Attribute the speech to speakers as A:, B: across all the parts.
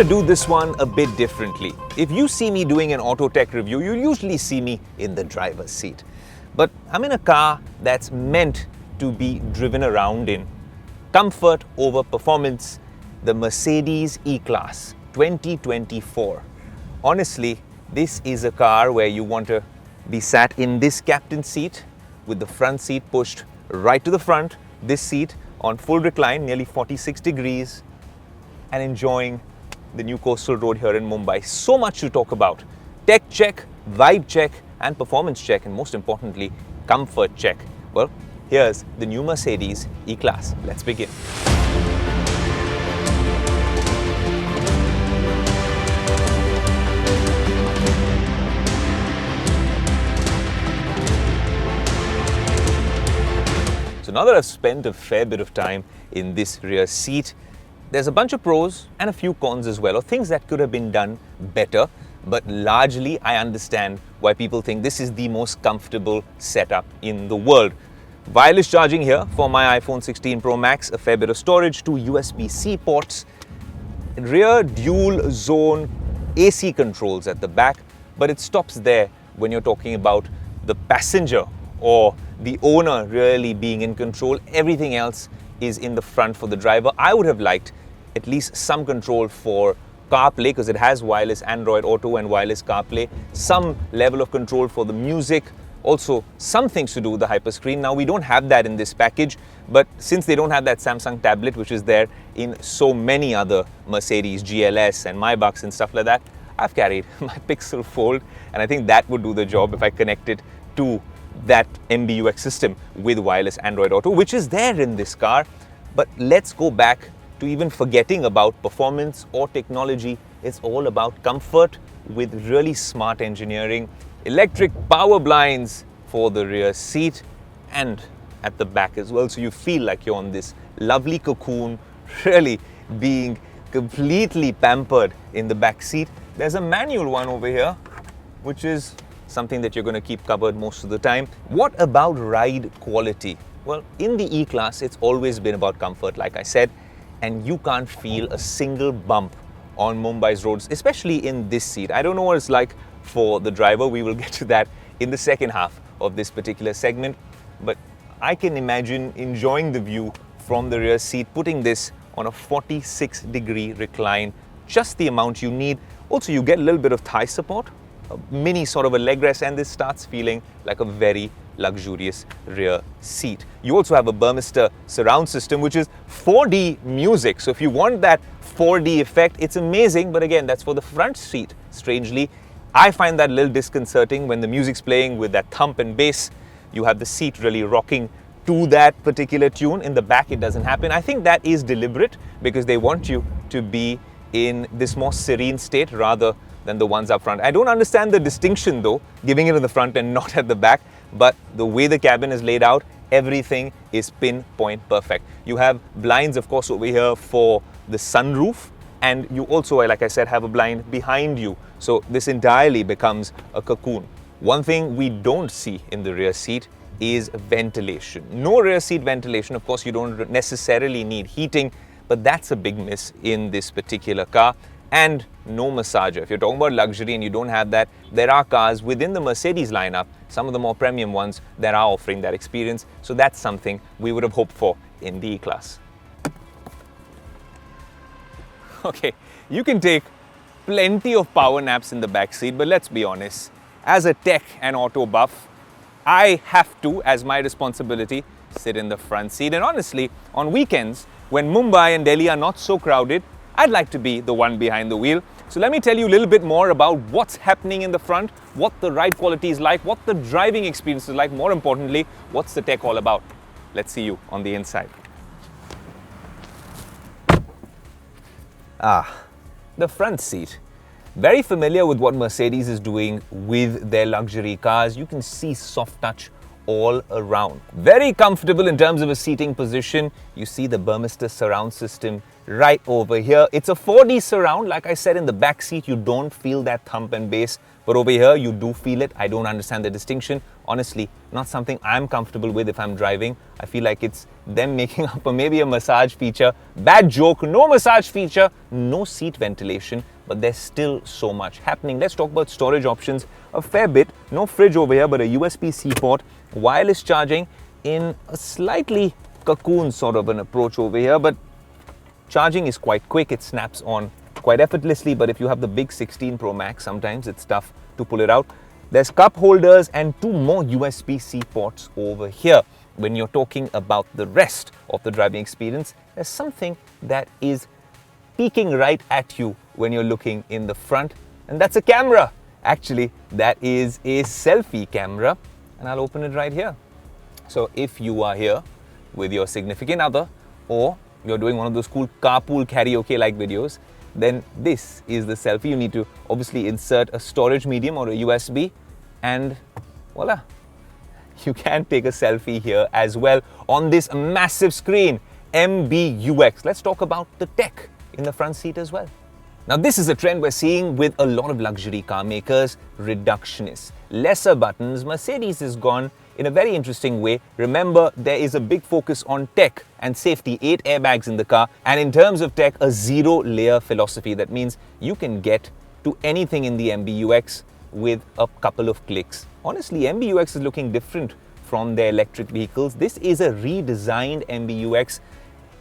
A: do this one a bit differently. If you see me doing an auto tech review, you usually see me in the driver's seat. But I'm in a car that's meant to be driven around in. Comfort over performance, the Mercedes E-Class 2024. Honestly, this is a car where you want to be sat in this captain's seat with the front seat pushed right to the front, this seat on full recline, nearly 46 degrees, and enjoying the new coastal road here in Mumbai. So much to talk about. Tech check, vibe check, and performance check, and most importantly, comfort check. Well, here's the new Mercedes E-Class. Let's begin. So now that I've spent a fair bit of time in this rear seat, there's a bunch of pros and a few cons as well, or things that could have been done better. But largely, I understand why people think this is the most comfortable setup in the world. Wireless charging here for my iPhone 16 Pro Max, a fair bit of storage, 2 USB-C ports, rear dual zone AC controls at the back, but it stops there when you're talking about the passenger or the owner really being in control. Everything else is in the front for the driver. I would have liked at least some control for CarPlay, because it has wireless Android Auto and wireless CarPlay, some level of control for the music, also some things to do with the hyperscreen. Now we don't have that in this package, but since they don't have that Samsung tablet, which is there in so many other Mercedes GLS and Maybachs and stuff like that, I've carried my Pixel Fold, and I think that would do the job if I connect it to that MBUX system with wireless Android Auto, which is there in this car. But let's go back to even forgetting about performance or technology. It's all about comfort with really smart engineering, electric power blinds for the rear seat and at the back as well. So you feel like you're on this lovely cocoon, really being completely pampered in the back seat. There's a manual one over here, which is something that you're going to keep covered most of the time. What about ride quality? Well, in the E-Class, it's always been about comfort, like I said, and you can't feel a single bump on Mumbai's roads, especially in this seat. I don't know what it's like for the driver. We will get to that in the second half of this particular segment, but I can imagine enjoying the view from the rear seat, putting this on a 46-degree recline, just the amount you need. Also, you get a little bit of thigh support, a mini sort of a leg rest, and this starts feeling like a very luxurious rear seat. You also have a Burmester surround system, which is 4D music. So if you want that 4D effect, it's amazing. But again, that's for the front seat. Strangely, I find that a little disconcerting when the music's playing with that thump and bass. You have the seat really rocking to that particular tune. In the back, it doesn't happen. I think that is deliberate because they want you to be in this more serene state rather than the ones up front. I don't understand the distinction though, giving it in the front and not at the back, but the way the cabin is laid out, everything is pinpoint perfect. You have blinds, of course, over here for the sunroof, and you also, like I said, have a blind behind you. So this entirely becomes a cocoon. One thing we don't see in the rear seat is ventilation. No rear seat ventilation. Of course, you don't necessarily need heating, but that's a big miss in this particular car. And no massager. If you're talking about luxury and you don't have that, there are cars within the Mercedes lineup, some of the more premium ones, that are offering that experience. So that's something we would have hoped for in the E-Class. Okay, you can take plenty of power naps in the back seat, but let's be honest, as a tech and auto buff, I have to, as my responsibility, sit in the front seat. And honestly, on weekends, when Mumbai and Delhi are not so crowded, I'd like to be the one behind the wheel. So let me tell you a little bit more about what's happening in the front, what the ride quality is like, what the driving experience is like, more importantly, what's the tech all about. Let's see you on the inside. The front seat. Very familiar with what Mercedes is doing with their luxury cars. You can see soft touch all around. Very comfortable in terms of a seating position. You see the Burmester surround system right over here. It's a 4D surround. Like I said, in the back seat, you don't feel that thump and bass, but over here, you do feel it. I don't understand the distinction. Honestly, not something I'm comfortable with if I'm driving. I feel like it's them making up maybe a massage feature. Bad joke, no massage feature, no seat ventilation, but there's still so much happening. Let's talk about storage options a fair bit. No fridge over here, but a USB-C port, wireless charging in a slightly cocoon sort of an approach over here, but charging is quite quick. It snaps on quite effortlessly, but if you have the big 16 Pro Max, sometimes it's tough to pull it out. There's cup holders and 2 more USB-C ports over here. When you're talking about the rest of the driving experience, there's something that is peeking right at you when you're looking in the front, and that's a camera. Actually, that is a selfie camera, and I'll open it right here. So if you are here with your significant other, or you're doing one of those cool carpool karaoke-like videos, then this is the selfie. You need to obviously insert a storage medium or a USB, and voila, you can take a selfie here as well on this massive screen, MBUX. Let's talk about the tech in the front seat as well. Now, this is a trend we're seeing with a lot of luxury car makers, reductionists. Lesser buttons. Mercedes has gone in a very interesting way. Remember, there is a big focus on tech and safety, 8 airbags in the car, and in terms of tech, a zero-layer philosophy. That means you can get to anything in the MBUX with a couple of clicks. Honestly, MBUX is looking different from their electric vehicles. This is a redesigned MBUX.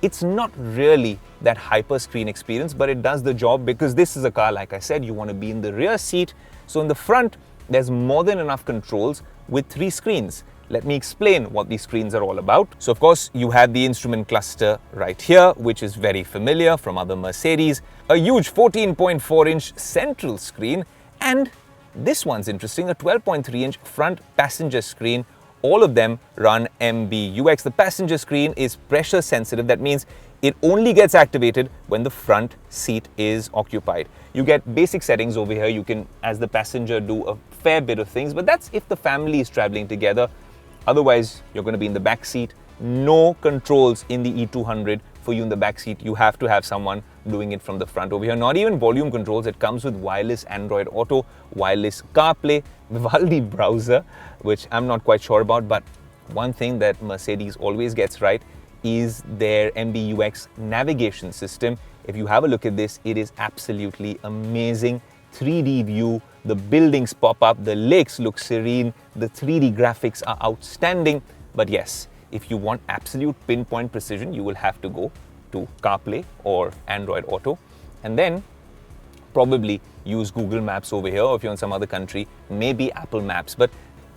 A: It's not really that hyper screen experience, but it does the job because this is a car, like I said, you want to be in the rear seat. So in the front, there's more than enough controls with 3 screens. Let me explain what these screens are all about. So of course, you have the instrument cluster right here, which is very familiar from other Mercedes. A huge 14.4-inch central screen, and this one's interesting, a 12.3-inch front passenger screen. All of them run MBUX. The passenger screen is pressure sensitive. That means it only gets activated when the front seat is occupied. You get basic settings over here. You can, as the passenger, do a fair bit of things, but that's if the family is traveling together. Otherwise, you're going to be in the back seat. No controls in the E200 for you in the back seat. You have to have someone doing it from the front over here. Not even volume controls. It comes with wireless Android Auto, wireless CarPlay, Vivaldi browser, which I'm not quite sure about, but one thing that Mercedes always gets right is their MBUX navigation system. If you have a look at this, it is absolutely amazing. 3D view, the buildings pop up, the lakes look serene, the 3D graphics are outstanding. But yes, if you want absolute pinpoint precision, you will have to go to CarPlay or Android Auto, and then probably use Google Maps over here, or if you're in some other country, maybe Apple Maps. But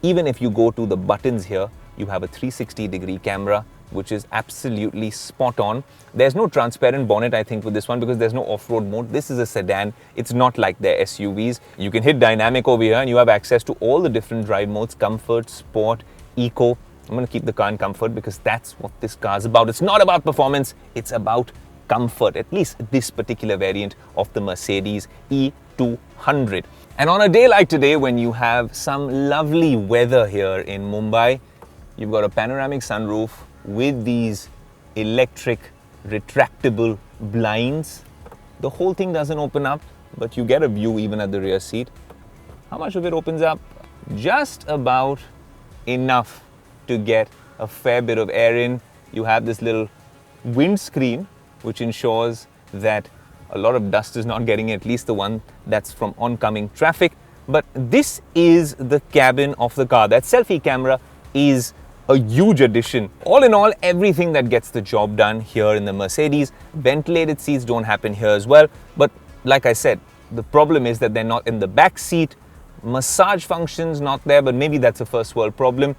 A: even if you go to the buttons here, you have a 360-degree camera, which is absolutely spot on. There's no transparent bonnet, I think, with this one because there's no off-road mode. This is a sedan. It's not like their SUVs. You can hit dynamic over here and you have access to all the different drive modes: comfort, sport, eco. I'm going to keep the car in comfort because that's what this car is about. It's not about performance, it's about comfort, at least this particular variant of the Mercedes E200. And on a day like today, when you have some lovely weather here in Mumbai, you've got a panoramic sunroof with these electric retractable blinds. The whole thing doesn't open up, but you get a view even at the rear seat. How much of it opens up? Just about enough to get a fair bit of air in. You have this little windscreen, which ensures that a lot of dust is not getting in, at least the one that's from oncoming traffic. But this is the cabin of the car. That selfie camera is a huge addition. All in all, everything that gets the job done here in the Mercedes. Ventilated seats don't happen here as well. But like I said, the problem is that they're not in the back seat. Massage functions not there, but maybe that's a first world problem.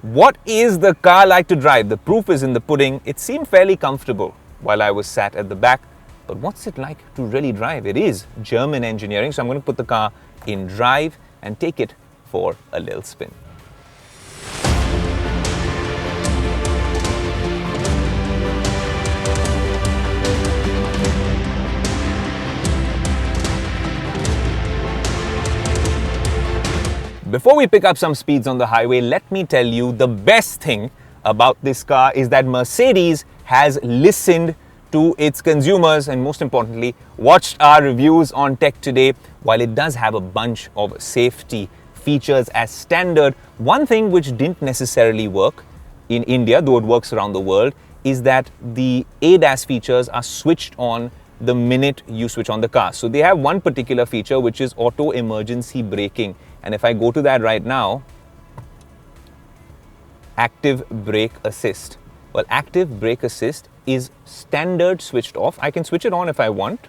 A: What is the car like to drive? The proof is in the pudding. It seemed fairly comfortable while I was sat at the back. But what's it like to really drive? It is German engineering. So I'm going to put the car in drive and take it for a little spin. Before we pick up some speeds on the highway, let me tell you the best thing about this car is that Mercedes has listened to its consumers and, most importantly, watched our reviews on Tech Today. While it does have a bunch of safety features as standard, one thing which didn't necessarily work in India, though it works around the world, is that the ADAS features are switched on the minute you switch on the car. So they have one particular feature which is auto emergency braking. And if I go to that right now, active brake assist. Well, active brake assist is standard switched off. I can switch it on if I want,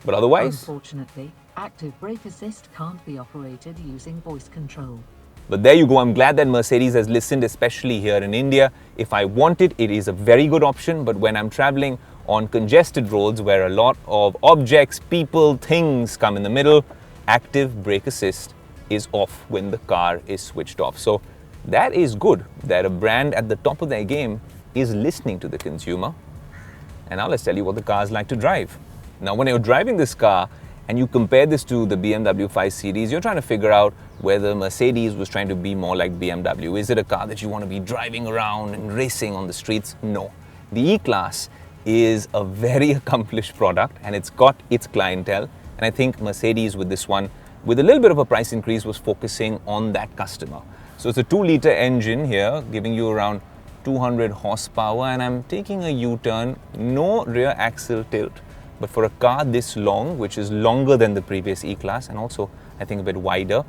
A: but otherwise...
B: Unfortunately, active brake assist can't be operated using voice control.
A: But there you go. I'm glad that Mercedes has listened, especially here in India. If I want it, it is a very good option. But when I'm traveling on congested roads where a lot of objects, people, things come in the middle, active brake assist is off when the car is switched off. So that is good that a brand at the top of their game is listening to the consumer. And now let's tell you what the car is like to drive. Now, when you're driving this car and you compare this to the BMW 5 Series, you're trying to figure out whether Mercedes was trying to be more like BMW. Is it a car that you want to be driving around and racing on the streets? No. The E-Class is a very accomplished product and it's got its clientele. And I think Mercedes with this one, with a little bit of a price increase, was focusing on that customer. So it's a 2-liter engine here, giving you around 200 horsepower, and I'm taking a U-turn, no rear axle tilt. But for a car this long, which is longer than the previous E-Class and also I think a bit wider,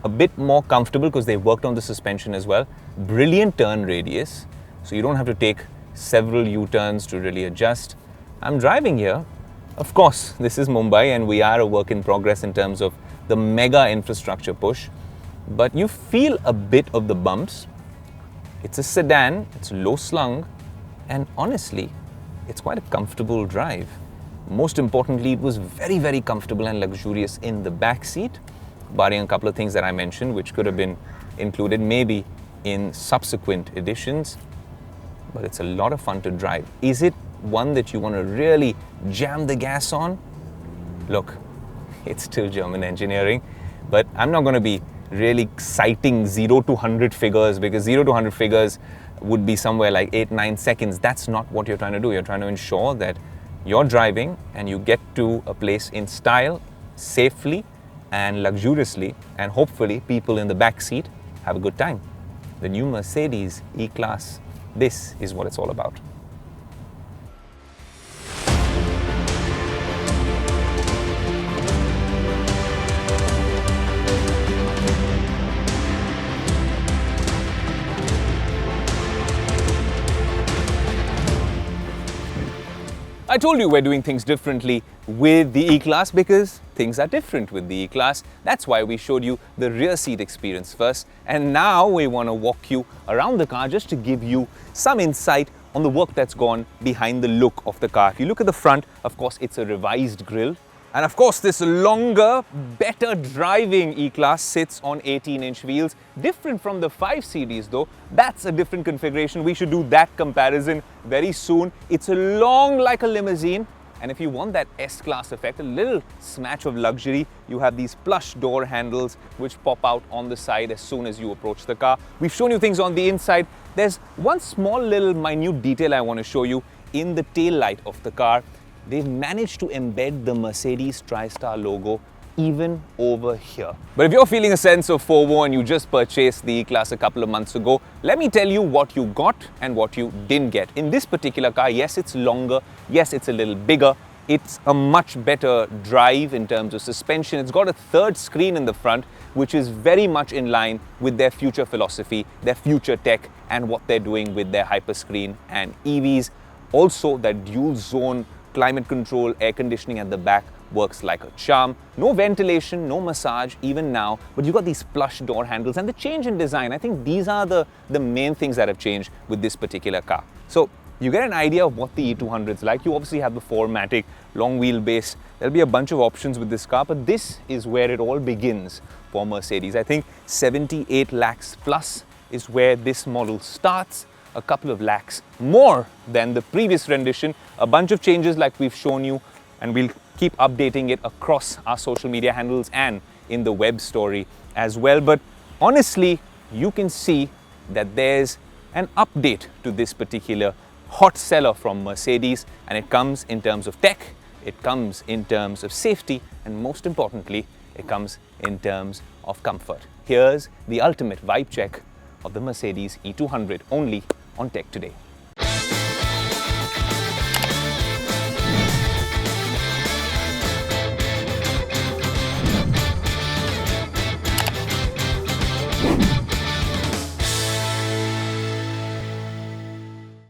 A: a bit more comfortable because they worked on the suspension as well. Brilliant turn radius, so you don't have to take several U-turns to really adjust. I'm driving here. Of course, this is Mumbai and we are a work in progress in terms of the mega infrastructure push, but you feel a bit of the bumps. It's a sedan, it's low slung, and honestly, it's quite a comfortable drive. Most importantly, it was very, very comfortable and luxurious in the back seat, barring a couple of things that I mentioned, which could have been included maybe in subsequent editions. But it's a lot of fun to drive. Is it one that you want to really jam the gas on? Look, it's still German engineering, but I'm not going to be really citing 0 to 100 figures, because 0 to 100 figures would be somewhere like 8-9 seconds. That's not what you're trying to do. You're trying to ensure that you're driving and you get to a place in style, safely and luxuriously, and hopefully people in the back seat have a good time. The new Mercedes E-Class, this is what it's all about. I told you we're doing things differently with the E-Class because things are different with the E-Class. That's why we showed you the rear seat experience first. And now we want to walk you around the car just to give you some insight on the work that's gone behind the look of the car. If you look at the front, of course, it's a revised grille. And of course, this longer, better driving E-Class sits on 18-inch wheels. Different from the 5 Series though. That's a different configuration. We should do that comparison very soon. It's long like a limousine. And if you want that S-Class effect, a little smash of luxury, you have these plush door handles which pop out on the side as soon as you approach the car. We've shown you things on the inside. There's one small little minute detail I want to show you in the tail light of the car. They've managed to embed the Mercedes TriStar logo even over here. But if you're feeling a sense of FOMO and you just purchased the E-Class a couple of months ago, let me tell you what you got and what you didn't get. In this particular car, yes, it's longer, yes, it's a little bigger, it's a much better drive in terms of suspension. It's got a third screen in the front, which is very much in line with their future philosophy, their future tech, and what they're doing with their hyperscreen and EVs. Also, that dual zone climate control, air conditioning at the back works like a charm. No ventilation, no massage even now, but you've got these plush door handles and the change in design. I think these are the main things that have changed with this particular car. So you get an idea of what the E200 is like. You obviously have the 4MATIC, long wheelbase. There'll be a bunch of options with this car, but this is where it all begins for Mercedes. I think 78 lakhs plus is where this model starts. A couple of lakhs more than the previous rendition. A bunch of changes like we've shown you, and we'll keep updating it across our social media handles and in the web story as well. But honestly, you can see that there's an update to this particular hot seller from Mercedes, and it comes in terms of tech, it comes in terms of safety, and most importantly, it comes in terms of comfort. Here's the ultimate vibe check of the Mercedes E200 only on Tech Today.